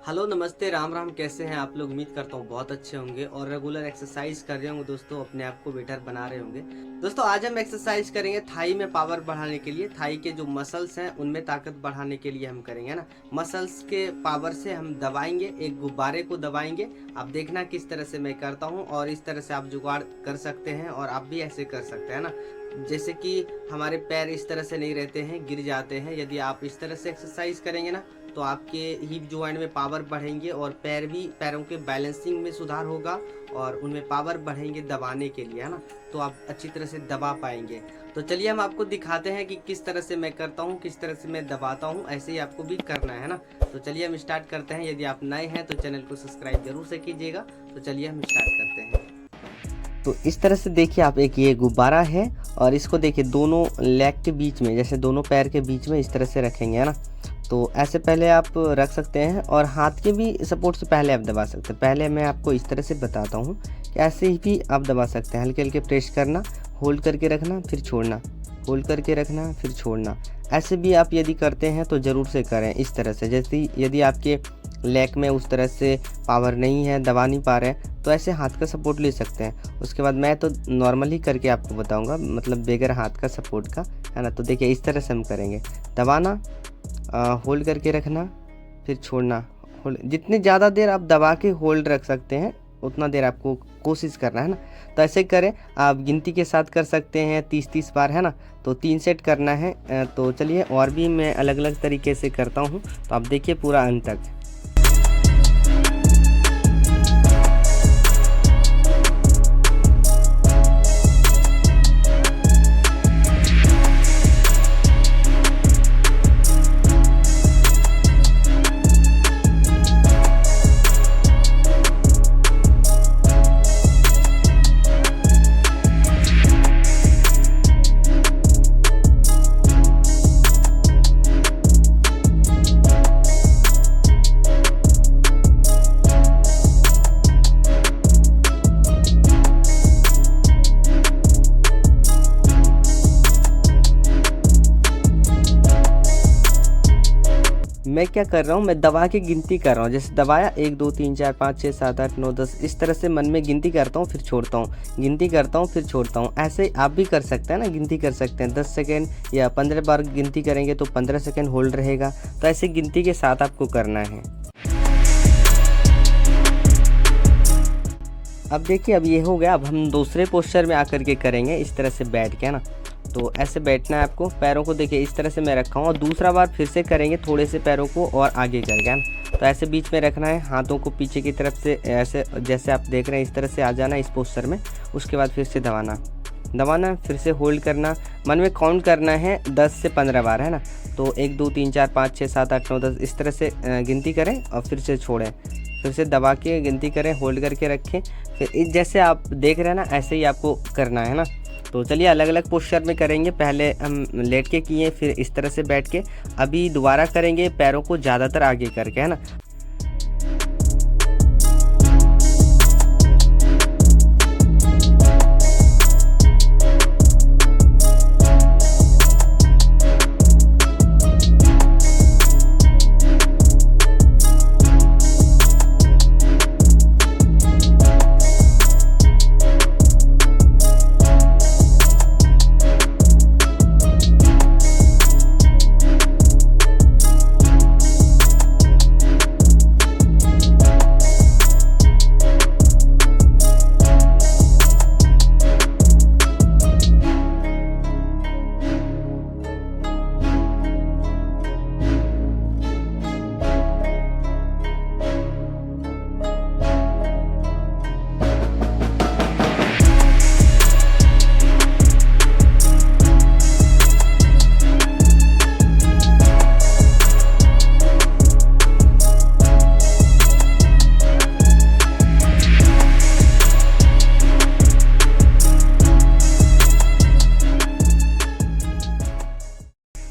Hello नमस्ते राम राम, कैसे हैं आप लोग। उम्मीद करता हूँ बहुत अच्छे होंगे और रेगुलर एक्सरसाइज कर रहे होंगे दोस्तों, अपने आप को बेटर बना रहे होंगे। दोस्तों आज हम एक्सरसाइज करेंगे थाई में पावर बढ़ाने के लिए। थाई के जो मसल्स हैं उनमें ताकत बढ़ाने के लिए हम करेंगे ना। मसल्स के पावर से हम दबाएंगे, एक गुब्बारे को दबाएंगे। आप देखना किस तरह से मैं करता हूँ और इस तरह से आप जुगाड़ कर सकते हैं और आप भी ऐसे कर सकते हैं ना। जैसे कि हमारे पैर इस तरह से नहीं रहते हैं, गिर जाते हैं। यदि आप इस तरह से एक्सरसाइज करेंगे ना तो आपके हिप जॉइंट में पावर बढ़ेंगे और पैरों के बैलेंसिंग में सुधार होगा और उनमें पावर बढ़ेंगे दबाने के लिए, है ना। तो आप अच्छी तरह से दबा पाएंगे। तो चलिए हम आपको दिखाते हैं कि किस तरह से मैं करता हूँ, किस तरह से मैं दबाता हूँ। ऐसे ही आपको भी करना है ना। तो चलिए हम स्टार्ट करते हैं। यदि आप नए हैं तो चैनल को सब्सक्राइब जरूर से कीजिएगा। तो चलिए हम स्टार्ट करते हैं। तो इस तरह से देखिए आप, एक ये गुब्बारा है और इसको देखिए दोनों लेग के बीच में, जैसे दोनों पैर के बीच में इस तरह से रखेंगे, है ना। तो ऐसे पहले आप रख सकते हैं और हाथ के भी सपोर्ट से पहले आप दबा सकते हैं। पहले मैं आपको इस तरह से बताता हूँ कि ऐसे ही भी आप दबा सकते हैं। हल्के हल्के प्रेस करना, होल्ड करके रखना, फिर छोड़ना, होल्ड करके रखना, फिर छोड़ना। ऐसे भी आप यदि करते हैं तो ज़रूर से करें इस तरह से। जैसे यदि आपके लेग में उस तरह से पावर नहीं है, दबा नहीं पा रहे हैं, तो ऐसे हाथ का सपोर्ट ले सकते हैं। उसके बाद मैं तो नॉर्मली करके आपको बताऊंगा, मतलब बगैर हाथ का सपोर्ट का, है ना। तो देखिए इस तरह से हम करेंगे। दबाना, होल्ड करके रखना, फिर छोड़ना। होल्ड, जितनी ज़्यादा देर आप दबा के होल्ड रख सकते हैं उतना देर आपको कोशिश करना है ना। तो ऐसे करें, आप गिनती के साथ कर सकते हैं 30-30 बार, है ना। तो 3 सेट करना है। तो चलिए और भी मैं अलग अलग तरीके से करता हूँ, तो आप देखिए पूरा अंत तक। मैं क्या कर रहा हूँ, मैं दबा के गिनती कर रहा हूँ। जैसे दबाया 1 2 3 4 5 6 7 8 9 10, इस तरह से मन में गिनती करता हूँ, फिर छोड़ता हूँ, गिनती करता हूँ, फिर छोड़ता हूँ। ऐसे आप भी कर सकते हैं ना, गिनती कर सकते हैं। 10 सेकेंड या 15 बार गिनती करेंगे तो 15 सेकेंड होल्ड रहेगा। तो ऐसे गिनती के साथ आपको करना है। अब देखिए, अब ये हो गया। अब हम दूसरे पोस्चर में आकर के करेंगे, इस तरह से बैठ के, है ना। तो ऐसे बैठना है आपको। पैरों को देखिए इस तरह से मैं रखा हूँ और दूसरा बार फिर से करेंगे, थोड़े से पैरों को और आगे करके, है ना। तो ऐसे बीच में रखना है, हाथों को पीछे की तरफ से ऐसे, जैसे आप देख रहे हैं इस तरह से आ जाना इस पोस्चर में। उसके बाद फिर से दबाना, फिर से होल्ड करना। मन में काउंट करना है 10 से 15 बार, है ना। तो 1 2 3 4 5 6 7 8 9 10 इस तरह से गिनती करें और फिर से छोड़ें, फिर से दबा के गिनती करें, होल्ड करके रखें। फिर जैसे आप देख रहे हैं ना, ऐसे ही आपको करना है ना। तो चलिए अलग अलग पोस्चर में करेंगे। पहले हम लेट के किए, फिर इस तरह से बैठ के। अभी दोबारा करेंगे पैरों को ज़्यादातर आगे करके, है ना।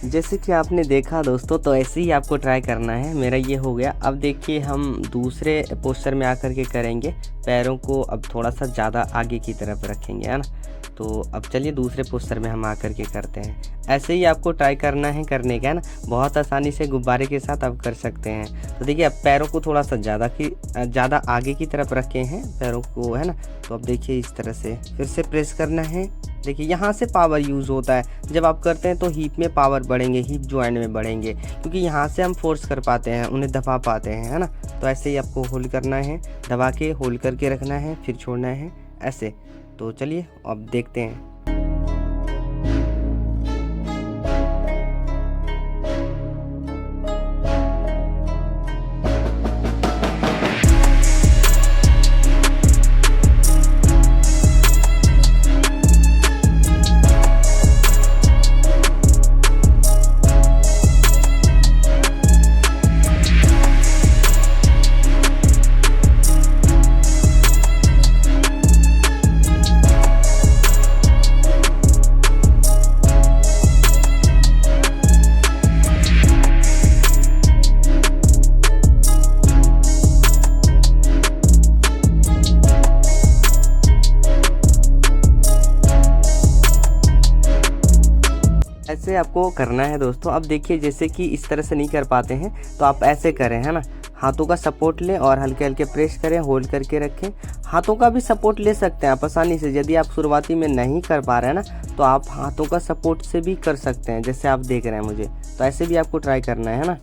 जैसे कि आपने देखा दोस्तों, तो ऐसे ही आपको ट्राई करना है। मेरा ये हो गया। अब देखिए हम दूसरे पोस्चर में आकर के करेंगे। पैरों को अब थोड़ा सा ज़्यादा आगे की तरफ रखेंगे, है ना। तो अब चलिए दूसरे पोस्टर में हम आकर के करते हैं। ऐसे ही आपको ट्राई करना है करने का, है ना। बहुत आसानी से गुब्बारे के साथ आप कर सकते हैं। तो देखिए अब पैरों को थोड़ा सा ज़्यादा आगे की तरफ रखे हैं पैरों को, है ना। तो अब देखिए इस तरह से फिर से प्रेस करना है। देखिए यहाँ से पावर यूज़ होता है। जब आप करते हैं तो हिप में पावर बढ़ेंगे, हिप जॉइंट में बढ़ेंगे, क्योंकि यहाँ से हम फोर्स कर पाते हैं, उन्हें दबा पाते हैं, है ना। तो ऐसे ही आपको होल्ड करना है, दबा के होल्ड करके रखना है, फिर छोड़ना है ऐसे। तो चलिए अब देखते हैं। ऐसे आपको करना है दोस्तों। अब देखिए जैसे कि इस तरह से नहीं कर पाते हैं तो आप ऐसे करें, है ना। हाथों का सपोर्ट लें और हल्के हल्के प्रेस करें, होल्ड करके रखें। हाथों का भी सपोर्ट ले सकते हैं आप आसानी से। यदि आप शुरुआती में नहीं कर पा रहे हैं ना, तो आप हाथों का सपोर्ट से भी कर सकते हैं, जैसे आप देख रहे हैं मुझे। तो ऐसे भी आपको ट्राई करना है ना।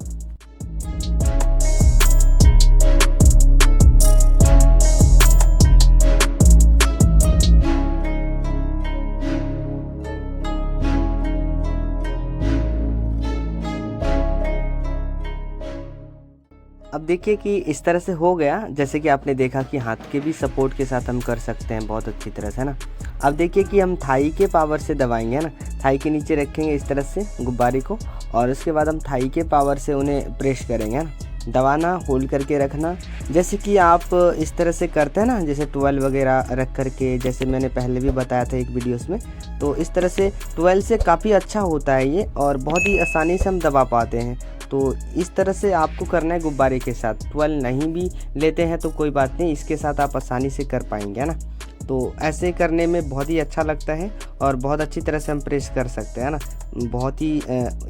अब देखिए कि इस तरह से हो गया। जैसे कि आपने देखा कि हाथ के भी सपोर्ट के साथ हम कर सकते हैं बहुत अच्छी तरह से, है ना। अब देखिए कि हम थाई के पावर से दबाएंगे, है ना। थाई के नीचे रखेंगे इस तरह से गुब्बारे को, और उसके बाद हम थाई के पावर से उन्हें प्रेस करेंगे, है ना। दबाना, होल्ड करके रखना। जैसे कि आप इस तरह से करते हैं ना, जैसे टॉवेल वगैरह रख करके, जैसे मैंने पहले भी बताया था एक वीडियोस में। तो इस तरह से टॉवेल से काफ़ी अच्छा होता है ये, और बहुत ही आसानी से हम दबा पाते हैं। तो इस तरह से आपको करना है गुब्बारे के साथ। टॉवेल नहीं भी लेते हैं तो कोई बात नहीं, इसके साथ आप आसानी से कर पाएंगे, है ना। तो ऐसे करने में बहुत ही अच्छा लगता है, और बहुत अच्छी तरह से हम प्रेस कर सकते हैं, है ना। बहुत ही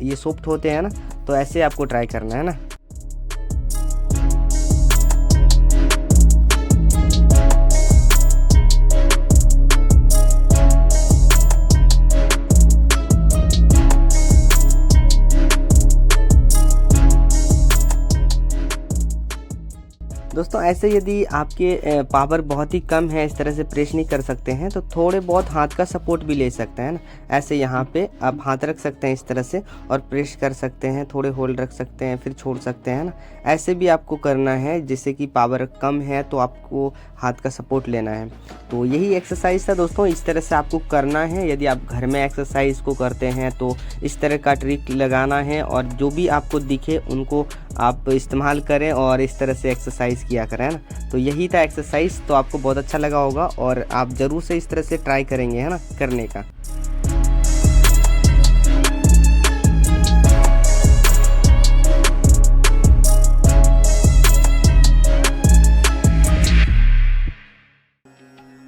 ये सॉफ्ट होते हैं ना। तो ऐसे आपको ट्राई करना है ना। दोस्तों ऐसे यदि आपके पावर बहुत ही कम है, इस तरह से प्रेस नहीं कर सकते हैं, तो थोड़े बहुत हाथ का सपोर्ट भी ले सकते हैं ना। ऐसे यहाँ पे आप हाथ रख सकते हैं इस तरह से, और प्रेस कर सकते हैं, थोड़े होल्ड रख सकते हैं, फिर छोड़ सकते हैं ना। ऐसे भी आपको करना है। जैसे कि पावर कम है तो आपको हाथ का सपोर्ट लेना है। तो यही एक्सरसाइज था दोस्तों, इस तरह से आपको करना है। यदि आप घर में एक्सरसाइज को करते हैं तो इस तरह का ट्रिक लगाना है, और जो भी आपको दिखे उनको आप इस्तेमाल करें और इस तरह से एक्सरसाइज किया करें, है ना। तो यही था एक्सरसाइज। तो आपको बहुत अच्छा लगा होगा, और आप ज़रूर से इस तरह से ट्राई करेंगे, है ना, करने का।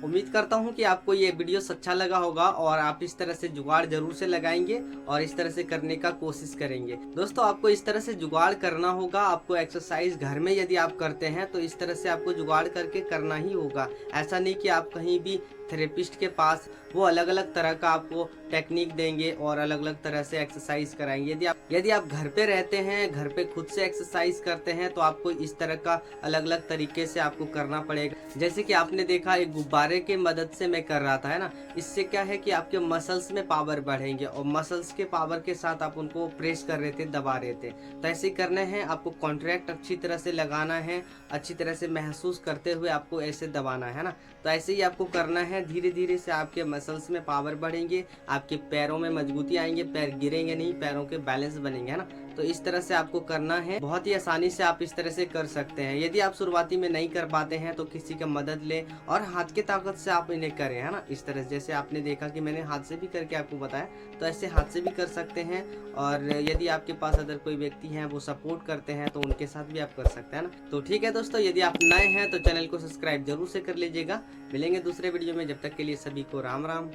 उम्मीद करता हूँ कि आपको ये वीडियो अच्छा लगा होगा, और आप इस तरह से जुगाड़ जरूर से लगाएंगे और इस तरह से करने का कोशिश करेंगे। दोस्तों आपको इस तरह से जुगाड़ करना होगा। आपको एक्सरसाइज घर में यदि आप करते हैं तो इस तरह से आपको जुगाड़ करके करना ही होगा। ऐसा नहीं कि आप कहीं भी थेरेपिस्ट के पास वो अलग अलग तरह का आपको टेक्निक देंगे और अलग अलग तरह से एक्सरसाइज कराएंगे। यदि आप घर पे रहते हैं, घर पे खुद से एक्सरसाइज करते हैं, तो आपको इस तरह का अलग अलग तरीके से आपको करना पड़ेगा। जैसे कि आपने देखा एक गुब्बारे के मदद से मैं कर रहा था, है ना। इससे क्या है कि आपके मसल्स में पावर बढ़ेंगे, और मसल्स के पावर के साथ आप उनको प्रेस कर रहे थे, दबा रहे थे। तो ऐसे करने हैं, आपको कॉन्ट्रैक्ट अच्छी तरह से लगाना है, अच्छी तरह से महसूस करते हुए आपको ऐसे दबाना है ना। तो ऐसे ही आपको करना है। धीरे धीरे से आपके मसल्स में पावर बढ़ेंगे, आपके पैरों में मजबूती आएंगे, पैर गिरेंगे नहीं, पैरों के बैलेंस बनेंगे, है ना। तो इस तरह से आपको करना है। बहुत ही आसानी से आप इस तरह से कर सकते हैं। यदि आप शुरुआती में नहीं कर पाते हैं तो किसी का मदद लें और हाथ की ताकत से आप इन्हें करें, है ना। इस तरह से जैसे आपने देखा कि मैंने हाथ से भी करके आपको बताया, तो ऐसे हाथ से भी कर सकते हैं। और यदि आपके पास अगर कोई व्यक्ति हैं वो सपोर्ट करते हैं तो उनके साथ भी आप कर सकते हैं ना। तो ठीक है दोस्तों, यदि आप नए हैं तो चैनल को सब्सक्राइब जरूर से कर लीजिएगा। मिलेंगे दूसरे वीडियो में, जब तक के लिए सभी को राम राम।